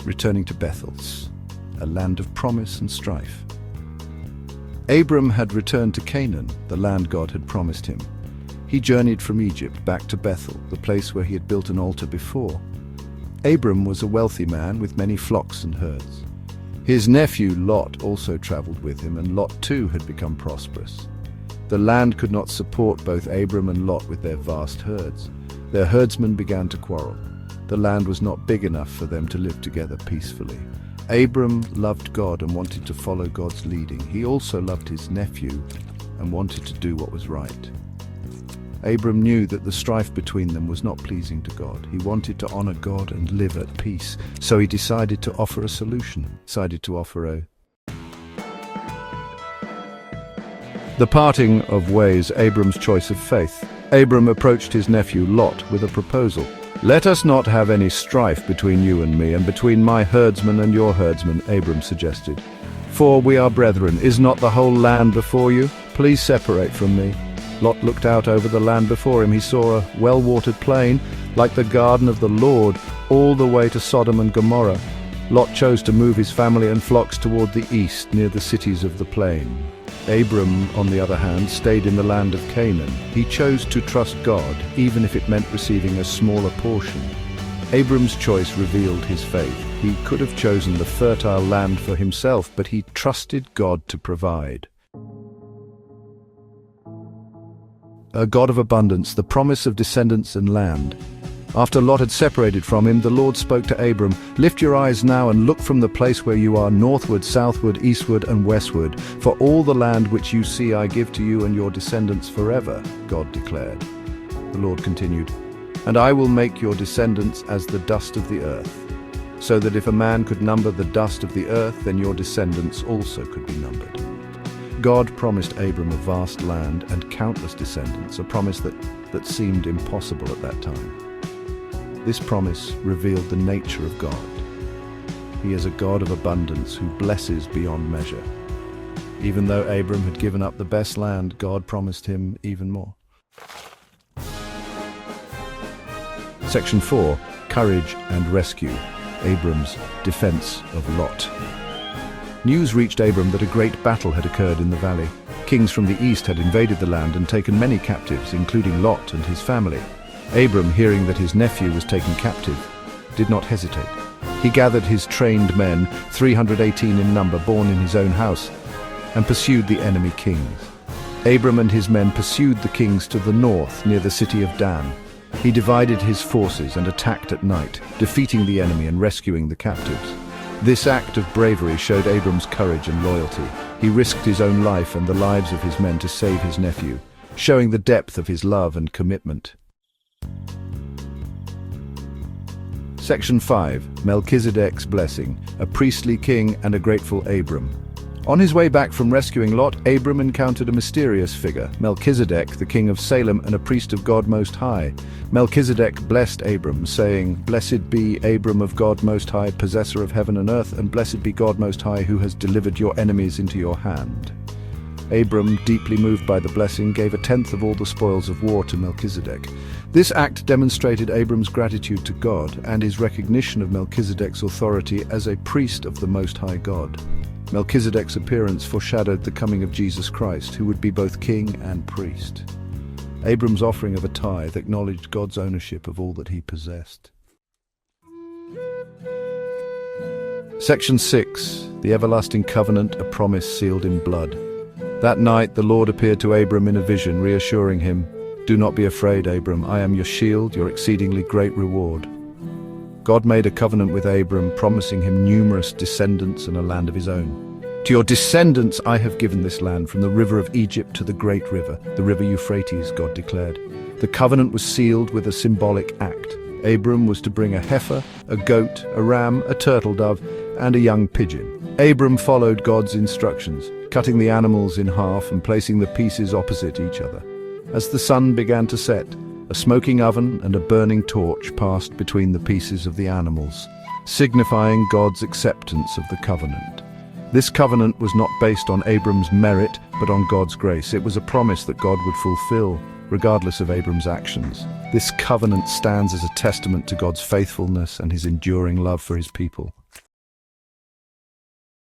returning to Bethel, a land of promise and strife. Abram had returned to Canaan, the land God had promised him. He journeyed from Egypt back to Bethel, the place where he had built an altar before. Abram was a wealthy man with many flocks and herds. His nephew Lot also traveled with him, and Lot too had become prosperous. The land could not support both Abram and Lot with their vast herds. Their herdsmen began to quarrel. The land was not big enough for them to live together peacefully. Abram loved God and wanted to follow God's leading. He also loved his nephew and wanted to do what was right. Abram knew that the strife between them was not pleasing to God. He wanted to honor God and live at peace, so he decided to offer a solution. The parting of ways, Abram's choice of faith. Abram approached his nephew Lot with a proposal. "Let us not have any strife between you and me, and between my herdsmen and your herdsmen," Abram suggested. "For we are brethren. Is not the whole land before you? Please separate from me." Lot looked out over the land before him. He saw a well-watered plain, like the garden of the Lord, all the way to Sodom and Gomorrah. Lot chose to move his family and flocks toward the east, near the cities of the plain. Abram, on the other hand, stayed in the land of Canaan. He chose to trust God, even if it meant receiving a smaller portion. Abram's choice revealed his faith. He could have chosen the fertile land for himself, but he trusted God to provide. A God of abundance, the promise of descendants and land. After Lot had separated from him, the Lord spoke to Abram, "Lift your eyes now and look from the place where you are northward, southward, eastward, and westward. For all the land which you see I give to you and your descendants forever," God declared. The Lord continued, "And I will make your descendants as the dust of the earth, so that if a man could number the dust of the earth, then your descendants also could be numbered." God promised Abram a vast land and countless descendants, a promise that seemed impossible at that time. This promise revealed the nature of God. He is a God of abundance who blesses beyond measure. Even though Abram had given up the best land, God promised him even more. Section 4. Courage and Rescue. Abram's defense of Lot. News reached Abram that a great battle had occurred in the valley. Kings from the east had invaded the land and taken many captives, including Lot and his family. Abram, hearing that his nephew was taken captive, did not hesitate. He gathered his trained men, 318 in number, born in his own house, and pursued the enemy kings. Abram and his men pursued the kings to the north, near the city of Dan. He divided his forces and attacked at night, defeating the enemy and rescuing the captives. This act of bravery showed Abram's courage and loyalty. He risked his own life and the lives of his men to save his nephew, showing the depth of his love and commitment. Section 5. Melchizedek's Blessing, a priestly king and a grateful Abram. On his way back from rescuing Lot, Abram encountered a mysterious figure, Melchizedek, the king of Salem and a priest of God Most High. Melchizedek blessed Abram, saying, "Blessed be Abram of God Most High, possessor of heaven and earth, and blessed be God Most High, who has delivered your enemies into your hand." Abram, deeply moved by the blessing, gave a tenth of all the spoils of war to Melchizedek. This act demonstrated Abram's gratitude to God and his recognition of Melchizedek's authority as a priest of the Most High God. Melchizedek's appearance foreshadowed the coming of Jesus Christ, who would be both king and priest. Abram's offering of a tithe acknowledged God's ownership of all that he possessed. Section 6. The Everlasting Covenant, a promise sealed in blood. That night the Lord appeared to Abram in a vision, reassuring him, "Do not be afraid, Abram. I am your shield, your exceedingly great reward." God made a covenant with Abram, promising him numerous descendants and a land of his own. "To your descendants I have given this land, from the river of Egypt to the great river, the river Euphrates," God declared. The covenant was sealed with a symbolic act. Abram was to bring a heifer, a goat, a ram, a turtle dove, and a young pigeon. Abram followed God's instructions, cutting the animals in half and placing the pieces opposite each other. As the sun began to set, a smoking oven and a burning torch passed between the pieces of the animals, signifying God's acceptance of the covenant. This covenant was not based on Abram's merit, but on God's grace. It was a promise that God would fulfill, regardless of Abram's actions. This covenant stands as a testament to God's faithfulness and his enduring love for his people.